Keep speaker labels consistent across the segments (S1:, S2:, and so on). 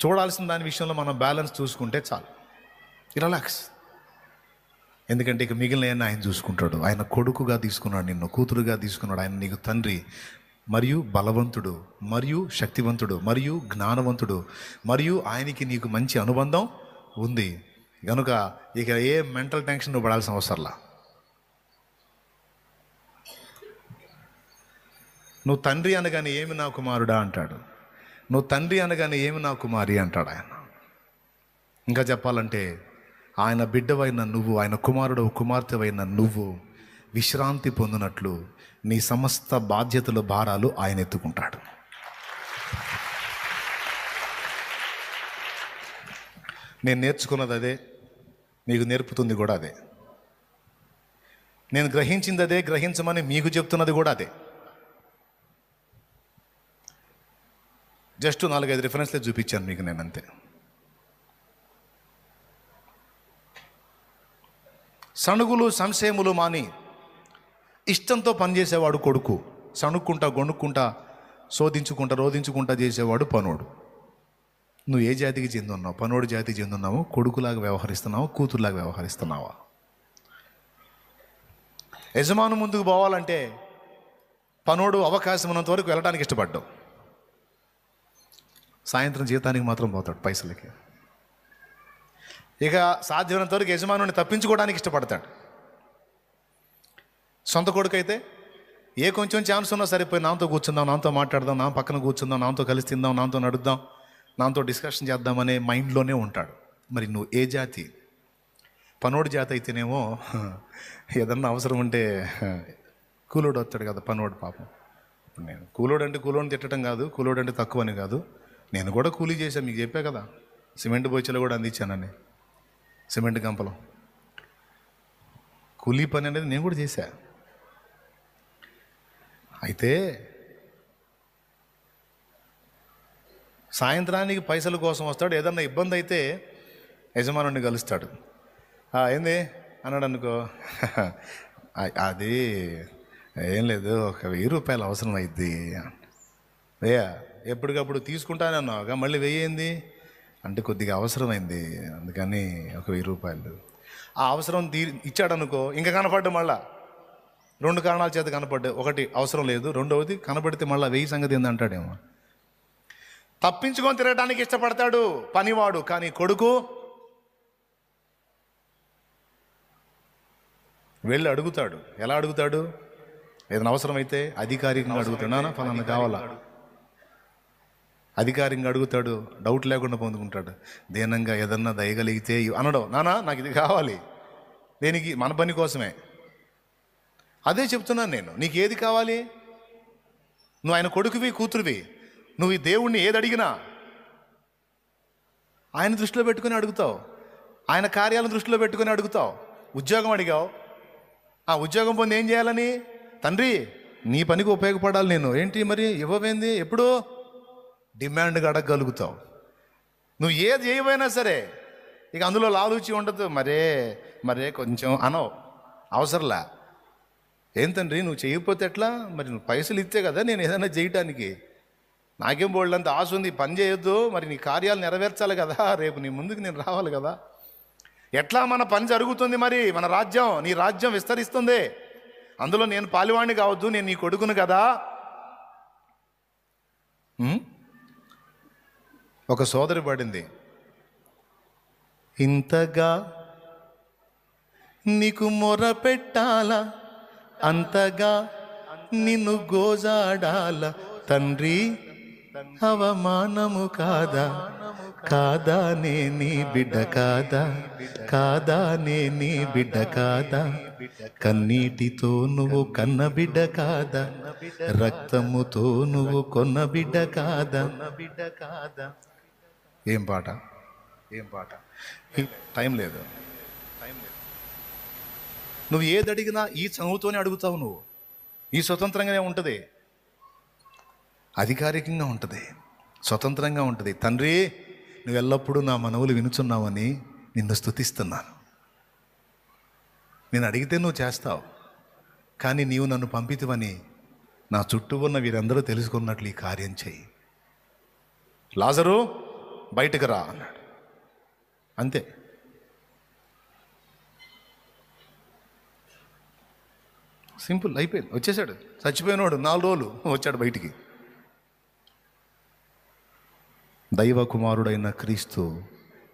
S1: చూడాల్సిన దాని విషయంలో మనం బ్యాలెన్స్ చూసుకుంటే చాలు, రిలాక్స్. ఎందుకంటే ఇక మిగిలిన ఆయన చూసుకుంటాడు. ఆయన కొడుకుగా తీసుకున్నాడు, నిన్ను కూతురుగా తీసుకున్నాడు. ఆయన నీకు తండ్రి మరియు బలవంతుడు మరియు శక్తివంతుడు మరియు జ్ఞానవంతుడు, మరియు ఆయనకి నీకు మంచి అనుబంధం ఉంది కనుక ఇక ఏ మెంటల్ టెన్షన్ నువ్వు పడాల్సిన అవసరంలా. నువ్వు తండ్రి అనగానే ఏమి నా కుమారుడా అంటాడు, నువ్వు తండ్రి అనగానే ఏమి నా కుమారి అంటాడు ఆయన. ఇంకా చెప్పాలంటే ఆయన బిడ్డవైన నువ్వు, ఆయన కుమారుడు కుమార్తెవైన నువ్వు విశ్రాంతి పొందినట్లు నీ సమస్త బాధ్యతలు భారాలు ఆయన ఎత్తుకుంటాడు. నేను నేర్చుకున్నది అదే, మీకు నేర్పుతుంది కూడా అదే. నేను గ్రహించింది అదే, గ్రహించమని మీకు చెప్తున్నది కూడా అదే. జస్ట్ 4-5 రిఫరెన్స్లే చూపించాను మీకు నేను, అంతే. సణుగులు సంశయములు మాని ఇష్టంతో పనిచేసేవాడు కొడుకు, సణుక్కుంటా గొణుక్కుంటా శోధించుకుంటా రోధించుకుంటా చేసేవాడు పనోడు. నువ్వు ఏ జాతికి చెందున్నావు? పనోడు జాతికి చెందున్నావు? కొడుకులాగా వ్యవహరిస్తున్నావా? కూతురులాగా వ్యవహరిస్తున్నావా? యజమాను ముందుకు పోవాలంటే పనోడు అవకాశం ఉన్నంత వరకు వెళ్ళడానికి ఇష్టపడ్డావు, సాయంత్రం జీతానికి మాత్రం పోతాడు పైసలకి. ఇక సాధ్యమైనంత వరకు యజమానుని తప్పించుకోవడానికి ఇష్టపడతాడు. సొంత కొడుకు అయితే ఏ కొంచెం ఛాన్స్ ఉన్నా సరిపోయి నాతో కూర్చుందాం, నాతో మాట్లాడదాం, నా పక్కన కూర్చుందాం, నాతో కలిసి తిందాం, నాతో నడుద్దాం, నాతో డిస్కషన్ చేద్దామనే మైండ్లోనే ఉంటాడు. మరి నువ్వు ఏ జాతి? పనోడు జాతి అయితేనేమో ఏదన్నా అవసరం ఉంటే కూలోడు వస్తాడు కదా పనోడు. పాపం నేను కూలోడు అంటే కూలోని తిట్టడం కాదు, కూలోడు అంటే తక్కువ అని కాదు. నేను కూడా కూలీ చేశాను, మీకు చెప్పా కదా. సిమెంట్ బొచ్చెలు కూడా అందించానని, సిమెంట్ గంపలు కూలీ పని అనేది నేను కూడా చేశా. అయితే సాయంత్రానికి పైసల కోసం వస్తాడు, ఏదన్నా ఇబ్బంది అయితే యజమానుడిని కలుస్తాడు. ఏంది అన్నాడు అనుకో, అది ఏం లేదు, ఒక 1000 రూపాయలు అవసరం అయింది. వేయా ఎప్పటికప్పుడు తీసుకుంటానన్నావుగా, మళ్ళీ వెయ్యింది అంటే కొద్దిగా అవసరమైంది, అందుకని ఒక 1000 రూపాయలు. ఆ అవసరం ఇచ్చాడు అనుకో, ఇంకా కనపడ్డా మళ్ళా 2 కారణాల చేత కనపడ్డాయి. ఒకటి అవసరం లేదు, రెండవది కనపడితే మళ్ళీ 1000 సంగతి ఏందంటాడేమో. తప్పించుకొని తిరగడానికి ఇష్టపడతాడు పనివాడు. కానీ కొడుకు వెళ్ళి అడుగుతాడు. ఎలా అడుగుతాడు? ఏదైనా అవసరమైతే అధికారికంగా అడుగుతాడు, నాన్న ఫలానా కావాలా, అధికారికంగా అడుగుతాడు, డౌట్ లేకుండా పొందుకుంటాడు. దీనంగా ఏదన్నా దయగలిగితే అనడం, నానా నాకు ఇది కావాలి, దేనికి? మన పని కోసమే. అదే చెప్తున్నాను నేను, నీకు ఏది కావాలి? నువ్వు ఆయన కొడుకువి కూతురువి, నువ్వు ఈ దేవుణ్ణి ఏది అడిగినా ఆయన దృష్టిలో పెట్టుకుని అడుగుతావు, ఆయన కార్యాలను దృష్టిలో పెట్టుకుని అడుగుతావు. ఉద్యోగం అడిగావు, ఆ ఉద్యోగం పొంది ఏం చేయాలని? తండ్రి నీ పనికి ఉపయోగపడాలి నేను, ఏంటి మరి ఇవ్వవేంది? ఎప్పుడు డిమాండ్గా అడగగలుగుతావు. నువ్వు ఏది చేయబోయినా సరే ఇక అందులో లాలూచి ఉండదు. మరే కొంచెం అనవు, అవసరంలా. ఏం తండ్రి నువ్వు చేయకపోతే ఎట్లా? మరి నువ్వు పైసలు ఇస్తే కదా నేను ఏదైనా చేయటానికి, నాకేం బోల్డంత ఆశ ఉంది, పని చేయొద్దు, మరి నీ కార్యాలు నెరవేర్చాలి కదా, రేపు నీ ముందుకు నేను రావాలి కదా. ఎట్లా మన పని జరుగుతుంది? మరి మన రాజ్యం, నీ రాజ్యం విస్తరిస్తుంది, అందులో నేను పాలివాణ్ణి కావద్దు, నేను నీ కొడుకును కదా. ఒక సోదరి పడింది, ఇంతగా నీకు మొర పెట్టాలా, అంతగా నిన్ను గోజాడాల తండ్రి, అవమానము కాదా, కాదా నే నీ బిడ్డ కాదా, కాదా నే నీ బిడ్డ కాదా, కన్నీటితో నువ్వు కన్న బిడ్డ కాదా, రక్తముతో నువ్వు కొన్న బిడ్డ కాదా. ఏం పాట, ఏం పాట! టైం లేదు. నువ్వు ఏది అడిగినా ఈ చదువుతోనే అడుగుతావు. నువ్వు ఈ స్వతంత్రంగానే ఉంటుంది, అధికారికంగా ఉంటుంది, స్వతంత్రంగా ఉంటుంది. తండ్రి నువ్వు ఎల్లప్పుడూ నా మనవులు వినుచున్నావని నిన్ను స్తుతిస్తున్నాను. నేను అడిగితే నువ్వు చేస్తావు, కానీ నీవు నన్ను పంపితివని నా చుట్టూ ఉన్న వీరందరూ తెలుసుకున్నట్లు ఈ కార్యం చెయ్యి. లాజరు బయటకు రా అన్నాడు. అంతే. సింపుల్, అయిపోయింది. వచ్చేసాడు. చచ్చిపోయినవాడు 4 రోజులు వచ్చాడు బయటికి. దైవ కుమారుడైన క్రీస్తు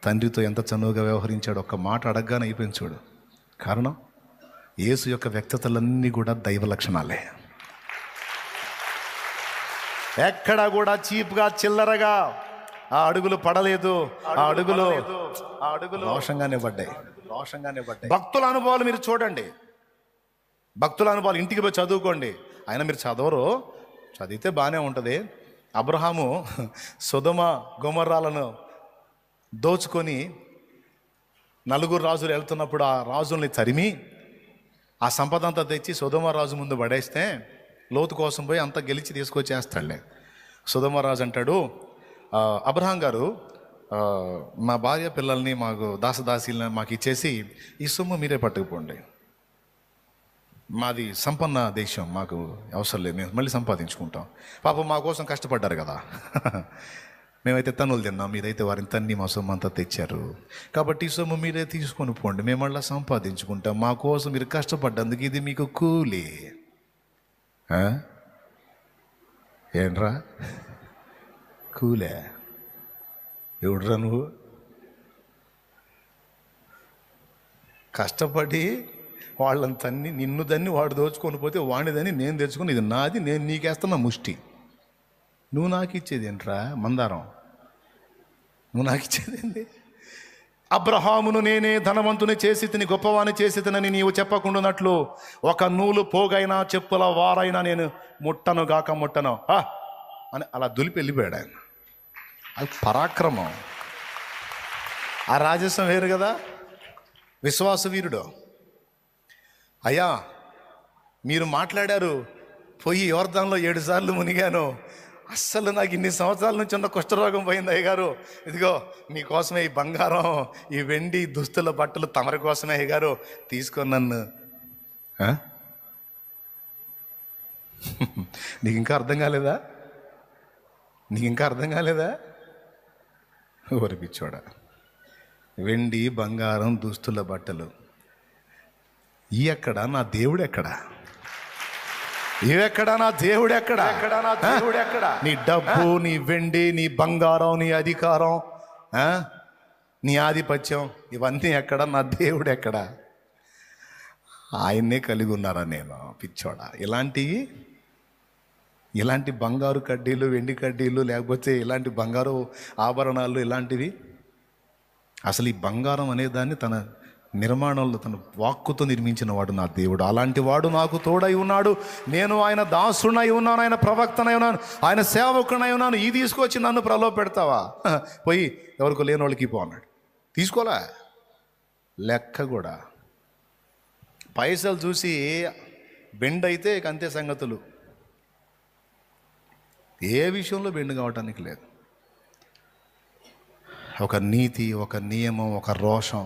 S1: తండ్రితో ఎంత చనువుగా వ్యవహరించాడు. ఒక్క మాట అడగగానే అయిపోయింది చూడు. కారణం యేసు యొక్క వ్యక్తతలన్నీ కూడా దైవ లక్షణాలే. ఎక్కడా కూడా చీప్గా చిల్లరగా ఆ అడుగులు పడలేదు. ఆ అడుగులు రోషంగానే పడ్డాయి. భక్తుల అనుభవాలు మీరు చూడండి. భక్తుల అనుభవాలు ఇంటికి పోయి చదువుకోండి. అయినా మీరు చదవరు, చదివితే బాగానే ఉంటుంది. అబ్రహాము సొదొమ గొమొర్రాలను దోచుకొని 4 రాజులు వెళ్తున్నప్పుడు ఆ రాజుల్ని తరిమి ఆ సంపద అంతా తెచ్చి సొదొమ రాజు ముందు పడేస్తే లోతు కోసం పోయి అంతా గెలిచి తీసుకొచ్చేస్తాడులే. సొదొమ రాజు అంటాడు, అబ్రహాం గారు మా భార్య పిల్లల్ని మాకు దాసదాసీలను మాకు ఇచ్చేసి ఈ సొమ్ము మీరే పట్టుకుపోండి, మాది సంపన్న దేశం, మాకు అవసరం లేదు, మేము మళ్ళీ సంపాదించుకుంటాం. పాపం మా కోసం కష్టపడ్డారు కదా, మేమైతే తన్నులు తిన్నాం, మీరైతే వారిని తన్ని మా సొమ్ము అంతా తెచ్చారు, కాబట్టి ఈ సొమ్ము మీరే తీసుకొని పోండి, మేము మళ్ళీ సంపాదించుకుంటాం, మా కోసం మీరు కష్టపడ్డందుకు ఇది మీకు కూలి. ఏంట్రా కూలే? ఎవడురా నువ్వు? కష్టపడి వాళ్ళని తన్ని నిన్ను దాన్ని వాడు దోచుకొని పోతే వాడిదని నేను తెచ్చుకొని ఇది నాది, నేను నీకేస్తున్నా ముష్టి, నువ్వు నాకు ఇచ్చేది ఏంట్రా మందారం? నువ్వు నాకు ఇచ్చేది ఏంటి? అబ్రహామును నేనే ధనవంతుని చేసి తిని గొప్పవాణి చేసి తినని నీవు చెప్పకుండానట్లు ఒక నూలు పోగైనా చెప్పుల వారైనా నేను ముట్టను గాక ముట్టను అని అలా దులిపి వెళ్ళిపోయాడు ఆయన. అది పరాక్రమం. ఆ రాజస్వం వేరు కదా. విశ్వాస వీరుడు. అయ్యా మీరు మాట్లాడారు, పోయి యోర్దాన్లో 7 సార్లు మునిగాను, అస్సలు నాకు ఇన్ని సంవత్సరాల నుంచి ఉన్న కుష్ఠరోగం పోయింది అయ్యగారు, ఇదిగో మీకోసమే ఈ బంగారం, ఈ వెండి దుస్తుల బట్టలు తమరి కోసమే అయ్యగారు, తీసుకొని నన్ను. నీకు ఇంకా అర్థం కాలేదా? ఓరి పిచ్చోడా, వెండి బంగారం దుస్తుల బట్టలు ఈ ఎక్కడా నా దేవుడు ఎక్కడా? ఇవెక్కడా నా దేవుడు ఎక్కడా? నీ డబ్బు, నీ వెండి, నీ బంగారం, నీ అధికారం, నీ ఆధిపత్యం ఇవన్నీ ఎక్కడ? నా దేవుడు ఎక్కడా? ఆయన్నే కలిగి ఉన్నారా నేను? పిచ్చోడా, ఇలాంటి బంగారు కడ్డీలు, వెండి కడ్డీలు, లేకపోతే ఇలాంటి బంగారు ఆభరణాలు, ఇలాంటివి అసలు ఈ బంగారం అనేదాన్ని తన నిర్మాణంలో తన వాక్కుతో నిర్మించిన వాడు నా దేవుడు. అలాంటి వాడు నాకు తోడై ఉన్నాడు. నేను ఆయన దాసునై ఉన్నాను, ఆయన ప్రవక్తనై ఉన్నాను, ఆయన సేవకునై ఉన్నాను. ఈ తీసుకొచ్చి నన్ను ప్రలోభ పెడతావా? పోయి ఎవరికో లేని వాళ్ళకి పో అన్నాడు. తీసుకోలే లెక్క కూడా. పైసలు చూసి బెండ్ అయితే ఇక అంతే సంగతులు. ఏ విషయంలో బెండ్ కావటానికి లేదు. ఒక నీతి, ఒక నియమం, ఒక రోషం,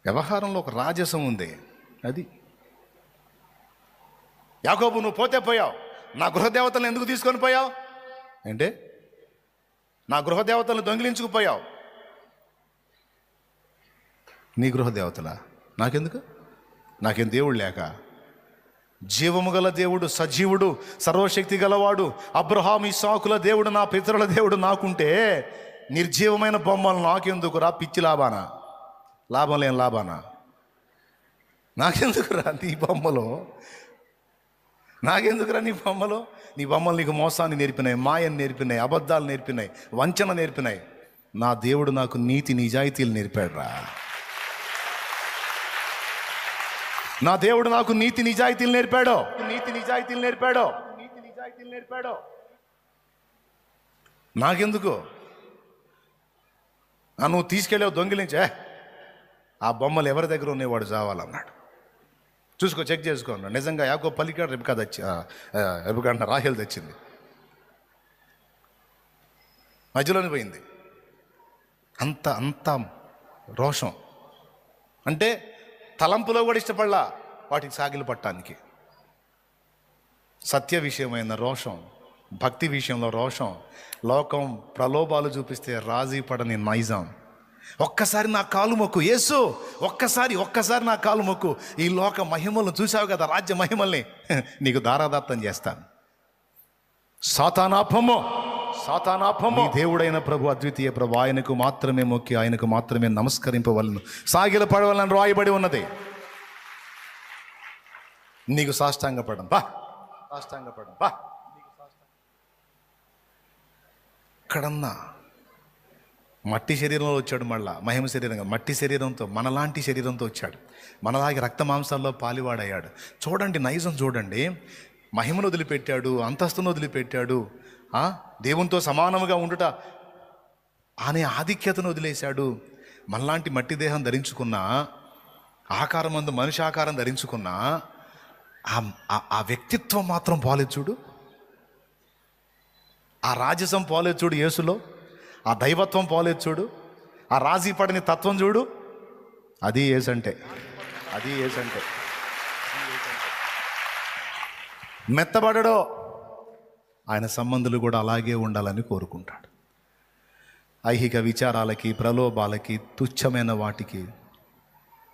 S1: వ్యవహారంలో ఒక రాజసం ఉంది. అది యాకోబు, నువ్వు పోతే పోయావు, నా గృహదేవతలను ఎందుకు తీసుకొని పోయావు అంటే, నా గృహదేవతలను దొంగిలించుకుపోయావు. నీ గృహదేవతలా? నాకెందుకు? నాకేం దేవుడు లేక? జీవము గల దేవుడు, సజీవుడు, సర్వశక్తి గలవాడు, అబ్రహాము ఇస్సాకుల దేవుడు, నా పితరుల దేవుడు నాకుంటే నిర్జీవమైన బొమ్మలు నాకెందుకురా? పిచ్చి లాభం లేని లాభానా? నాకెందుకురా నీ బొమ్మలో? నీ బొమ్మలు నీకు మోసాన్ని నేర్పినాయి, మాయని నేర్పినాయి, అబద్ధాలు నేర్పినాయి, వంచన నేర్పినాయి. నా దేవుడు నాకు నీతి నిజాయితీలు నేర్పాడురా. నా దేవుడు నాకు నీతి నిజాయితీలు నేర్పాడు. నాకెందుకు? నువ్వు తీసుకెళ్ళావు దొంగిలించే, ఆ బొమ్మలు ఎవరి దగ్గర ఉన్నవాడు చావాలన్నాడు. చూసుకో, చెక్ చేసుకో అన్నాడు. నిజంగా యాకోబు పలికాడు, రెబెకా రాహేల్ తెచ్చింది, మధ్యలోనే పోయింది. అంత రోషం అంటే తలంపులో కూడా ఇష్టపడలా వాటికి సాగిలు పట్టడానికి. సత్య విషయమైన రోషం, భక్తి విషయంలో రోషం, లోకం ప్రలోభాలు చూపిస్తే రాజీ పడని నైజాం. ఒక్కసారి నా కాలు మొక్కు యేసు, ఒక్కసారి నా కాలు మొక్కు. ఈ లోక మహిమలను చూసావు కదా, రాజ్య మహిమల్ని నీకు దారాదత్తం చేస్తాను. సాతానాపము దేవుడైన ప్రభు, అద్వితీయ ప్రభు, ఆయనకు మాత్రమే మొక్కి ఆయనకు మాత్రమే నమస్కరింపవలను, సాగిల పడవలను రాయబడి ఉన్నది. నీకు సాష్టాంగపడను బా. ఇక్కడన్నా మట్టి శరీరంలో వచ్చాడు, మళ్ళా మహిమ శరీరంగా మట్టి శరీరంతో, మనలాంటి శరీరంతో వచ్చాడు, మనలాగే రక్త మాంసాల్లో పాలివాడయ్యాడు. చూడండి నైజం చూడండి. మహిమను వదిలిపెట్టాడు, అంతస్తును వదిలిపెట్టాడు, దేవునితో సమానముగా ఉండుట అనే ఆధిక్యతను వదిలేశాడు. మనలాంటి మట్టి దేహం ధరించుకున్నా, ఆకారం మందు మనిషి ఆకారం ధరించుకున్నా ఆ వ్యక్తిత్వం మాత్రం పోలేదు చూడు. ఆ రాజసం పోలేదు చూడు యేసులో. ఆ దైవత్వం పోలేదు చూడు. ఆ రాజీ పడని తత్వం చూడు. అది యేసంటే. మెత్తబడడో ఆయన సంబంధులు కూడా అలాగే ఉండాలని కోరుకుంటాడు. ఐహిక విచారాలకి, ప్రలోభాలకి, తుచ్చమైన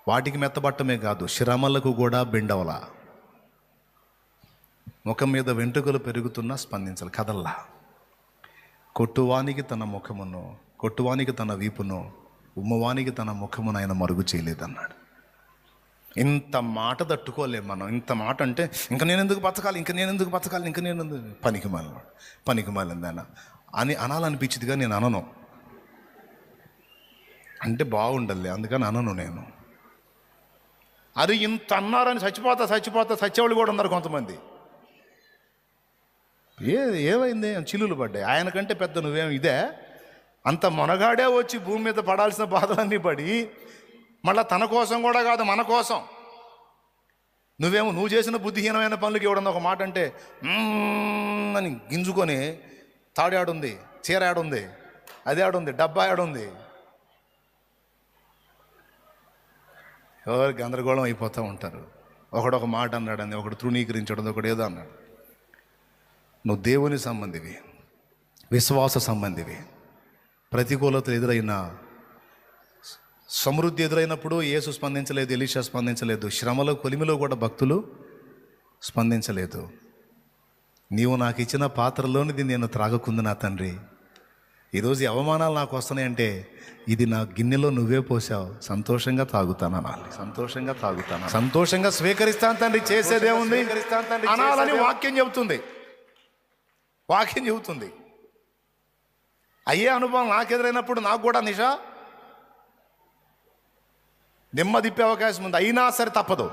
S1: వాటికి మెత్తబట్టమే కాదు, శ్రమలకు కూడా బెండవలా. ముఖం మీద వెంట్రుకలు పెరుగుతున్నా స్పందించాలి, కదల్లా. కొట్టువానికి తన ముఖమును, కొట్టువానికి తన వీపును, ఉమ్మవానికి తన ముఖమును ఆయన మరుగు చేయలేదన్నాడు. ఇంత మాట తట్టుకోలేము మనం. ఇంత మాట అంటే ఇంకా నేను ఎందుకు బతకాలి, పనికి మాలిందాన అని అనాలనిపించిందిగా నేను అనను. అంటే బాగుండాలి, అందుకని అనను నేను. అది ఇంత అన్నారని చచ్చిపోతా చచ్చేవాళ్ళు కూడా ఉన్నారు కొంతమంది. ఏమైంది, చిల్లులు పడ్డాయి. ఆయనకంటే పెద్ద నువ్వేం ఇదే, అంత మొనగాడే వచ్చి భూమి మీద పడాల్సిన బాధలన్నీ పడి మళ్ళీ తన కోసం కూడా కాదు మన కోసం. నువ్వు చేసిన బుద్ధిహీనమైన పనులకి ఎవడన్నా ఒక మాట అంటే అని గింజుకొని, తాడు ఆడుంది, చీర ఆడుంది, అది ఆడుంది, డబ్బా ఆడుంది, ఎవరు గందరగోళం అయిపోతూ ఉంటారు. ఒకడొక మాట అన్నాడని, ఒకడు తృణీకరించడం, ఒకడు ఏదో అన్నాడు. నువ్వు దేవుని సంబంధివి, విశ్వాస సంబంధివి. ప్రతికూలతలు ఎదురైనా, సమృద్ధి ఎదురైనప్పుడు యేసు స్పందించలేదు, ఎలీషా స్పందించలేదు, శ్రమలో కొలిమిలో కూడా భక్తులు స్పందించలేదు. నీవు నాకు ఇచ్చిన పాత్రలోనిది నేను త్రాగకుంది నా తండ్రి. ఈరోజు అవమానాలు నాకు వస్తున్నాయంటే ఇది నా గిన్నెలో నువ్వే పోసావు, సంతోషంగా తాగుతాను, సంతోషంగా స్వీకరిస్తాను తండ్రి. చేసేదేముంది అనాలని వాక్యం చెబుతుంది. అయ్యే అనుభవం నాకు ఎదురైనప్పుడు నాకు కూడా నిషా దిమ్మ తిప్పే అవకాశం ఉంది. అయినా సరే తప్పదు.